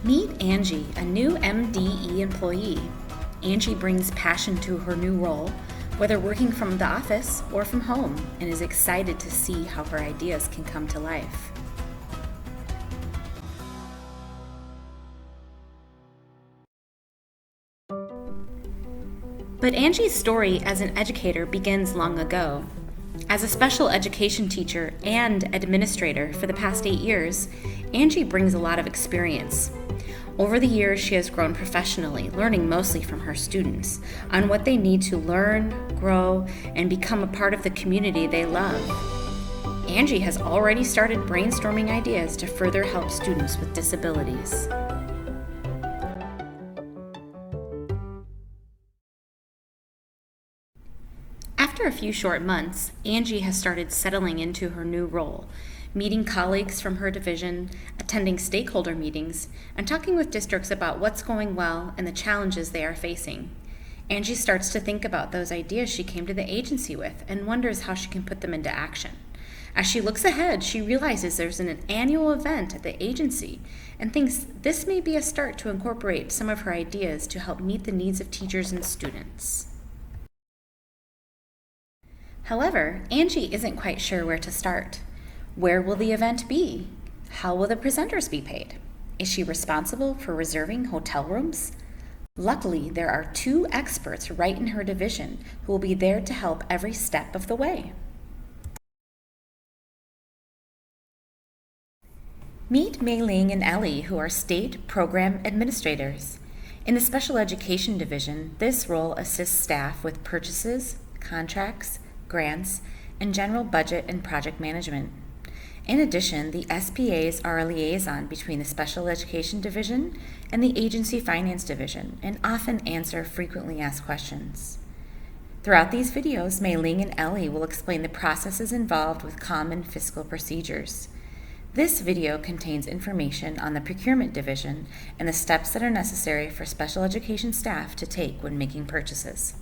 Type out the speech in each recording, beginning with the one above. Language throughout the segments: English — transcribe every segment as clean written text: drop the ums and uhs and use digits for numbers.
Meet Angie, a new MDE employee. Angie brings passion to her new role, whether working from the office or from home, and is excited to see how her ideas can come to life. But Angie's story as an educator begins long ago. As a special education teacher and administrator for the past 8 years, Angie brings a lot of experience. Over the years, she has grown professionally, learning mostly from her students on what they need to learn, grow, and become a part of the community they love. Angie has already started brainstorming ideas to further help students with disabilities. After a few short months, Angie has started settling into her new role, meeting colleagues from her division, attending stakeholder meetings, and talking with districts about what's going well and the challenges they are facing. Angie starts to think about those ideas she came to the agency with and wonders how she can put them into action. As she looks ahead, she realizes there's an annual event at the agency and thinks this may be a start to incorporate some of her ideas to help meet the needs of teachers and students. However, Angie isn't quite sure where to start. Where will the event be? How will the presenters be paid? Is she responsible for reserving hotel rooms? Luckily, there are 2 experts right in her division who will be there to help every step of the way. Meet Mei Ling and Ellie, who are state program administrators. In the special education division, this role assists staff with purchases, contracts, grants, and general budget and project management. In addition, the SPAs are a liaison between the Special Education Division and the Agency Finance Division and often answer frequently asked questions. Throughout these videos, Mei Ling and Ellie will explain the processes involved with common fiscal procedures. This video contains information on the Procurement Division and the steps that are necessary for special education staff to take when making purchases.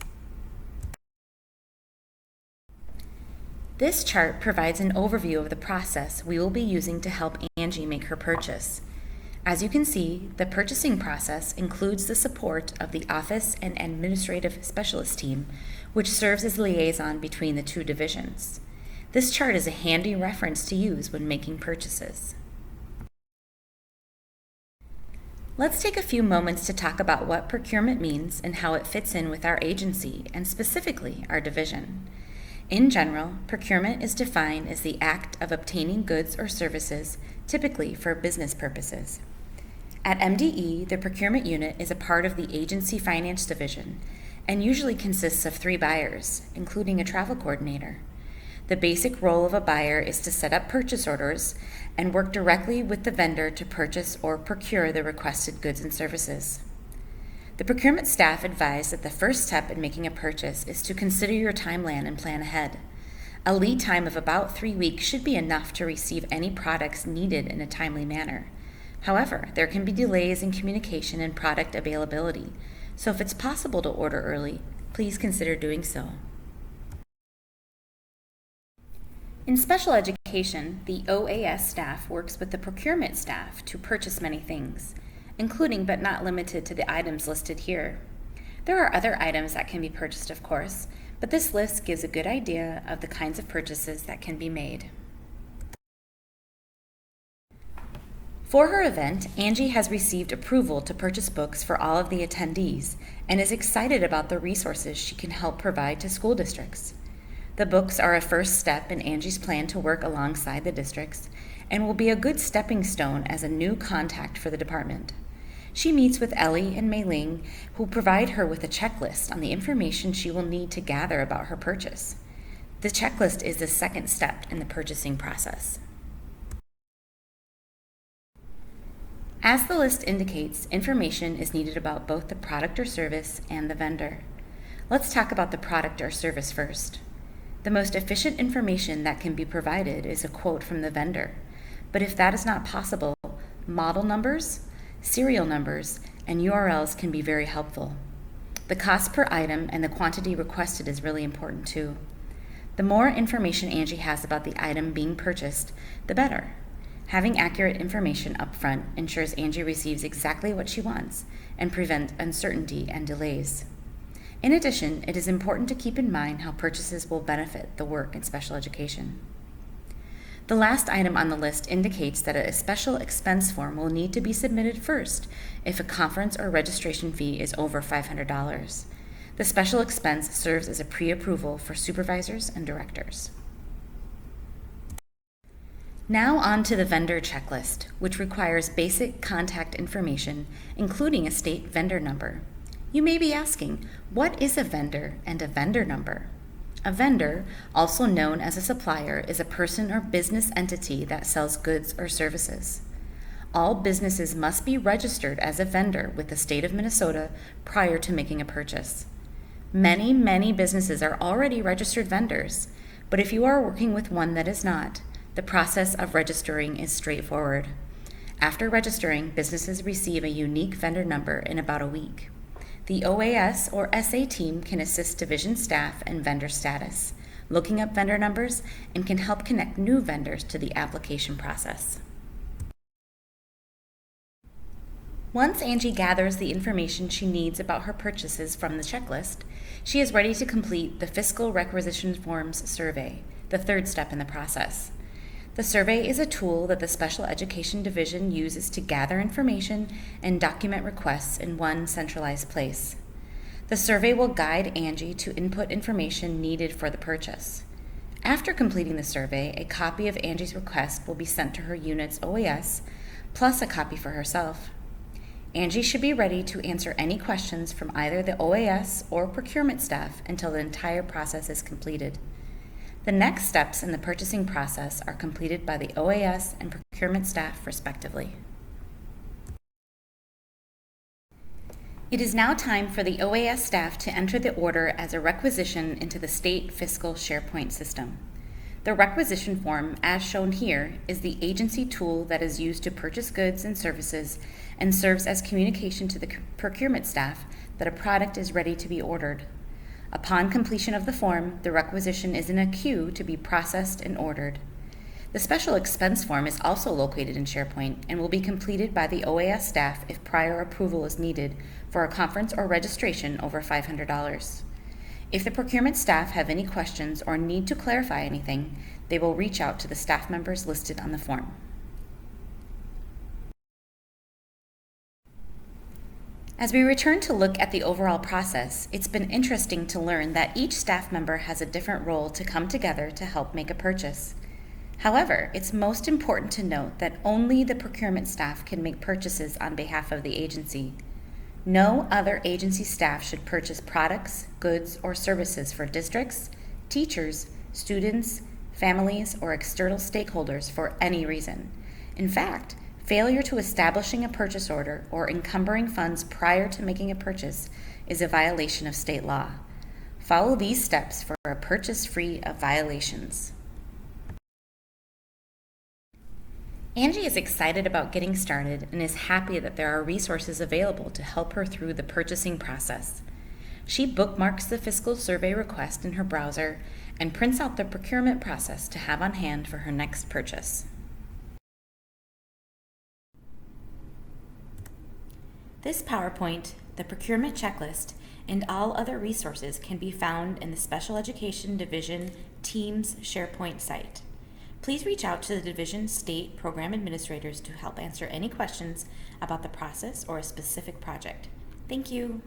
This chart provides an overview of the process we will be using to help Angie make her purchase. As you can see, the purchasing process includes the support of the Office and Administrative Specialist team, which serves as liaison between the 2 divisions. This chart is a handy reference to use when making purchases. Let's take a few moments to talk about what procurement means and how it fits in with our agency and specifically our division. In general, procurement is defined as the act of obtaining goods or services, typically for business purposes. At MDE, the procurement unit is a part of the Agency Finance Division and usually consists of 3 buyers, including a travel coordinator. The basic role of a buyer is to set up purchase orders and work directly with the vendor to purchase or procure the requested goods and services. The procurement staff advise that the first step in making a purchase is to consider your timeline and plan ahead. A lead time of about 3 weeks should be enough to receive any products needed in a timely manner. However, there can be delays in communication and product availability, so if it's possible to order early, please consider doing so. In special education, the OAS staff works with the procurement staff to purchase many things, including but not limited to the items listed here. There are other items that can be purchased, of course, but this list gives a good idea of the kinds of purchases that can be made. For her event, Angie has received approval to purchase books for all of the attendees and is excited about the resources she can help provide to school districts. The books are a first step in Angie's plan to work alongside the districts and will be a good stepping stone as a new contact for the department. She meets with Ellie and Mei Ling, who provide her with a checklist on the information she will need to gather about her purchase. The checklist is the second step in the purchasing process. As the list indicates, information is needed about both the product or service and the vendor. Let's talk about the product or service first. The most efficient information that can be provided is a quote from the vendor, but if that is not possible, model numbers, serial numbers, and URLs can be very helpful. The cost per item and the quantity requested is really important too. The more information Angie has about the item being purchased, the better. Having accurate information up front ensures Angie receives exactly what she wants and prevents uncertainty and delays. In addition, it is important to keep in mind how purchases will benefit the work in special education. The last item on the list indicates that a special expense form will need to be submitted first if a conference or registration fee is over $500. The special expense serves as a pre-approval for supervisors and directors. Now on to the vendor checklist, which requires basic contact information, including a state vendor number. You may be asking, what is a vendor and a vendor number? A vendor, also known as a supplier, is a person or business entity that sells goods or services. All businesses must be registered as a vendor with the state of Minnesota prior to making a purchase. Many businesses are already registered vendors, but if you are working with one that is not, the process of registering is straightforward. After registering, businesses receive a unique vendor number in about a week. The OAS or SA team can assist division staff and vendor status, looking up vendor numbers, and can help connect new vendors to the application process. Once Angie gathers the information she needs about her purchases from the checklist, she is ready to complete the Fiscal Requisition Forms survey, the third step in the process. The survey is a tool that the Special Education Division uses to gather information and document requests in one centralized place. The survey will guide Angie to input information needed for the purchase. After completing the survey, a copy of Angie's request will be sent to her unit's OAS, plus a copy for herself. Angie should be ready to answer any questions from either the OAS or procurement staff until the entire process is completed. The next steps in the purchasing process are completed by the OAS and procurement staff, respectively. It is now time for the OAS staff to enter the order as a requisition into the state fiscal SharePoint system. The requisition form, as shown here, is the agency tool that is used to purchase goods and services and serves as communication to the procurement staff that a product is ready to be ordered. Upon completion of the form, the requisition is in a queue to be processed and ordered. The special expense form is also located in SharePoint and will be completed by the OAS staff if prior approval is needed for a conference or registration over $500. If the procurement staff have any questions or need to clarify anything, they will reach out to the staff members listed on the form. As we return to look at the overall process, it's been interesting to learn that each staff member has a different role to come together to help make a purchase. However, it's most important to note that only the procurement staff can make purchases on behalf of the agency. No other agency staff should purchase products, goods, or services for districts, teachers, students, families, or external stakeholders for any reason. In fact, failure to establishing a purchase order or encumbering funds prior to making a purchase is a violation of state law. Follow these steps for a purchase free of violations. Angie is excited about getting started and is happy that there are resources available to help her through the purchasing process. She bookmarks the fiscal survey request in her browser and prints out the procurement process to have on hand for her next purchase. This PowerPoint, the procurement checklist, and all other resources can be found in the Special Education Division Teams SharePoint site. Please reach out to the Division State Program Administrators to help answer any questions about the process or a specific project. Thank you.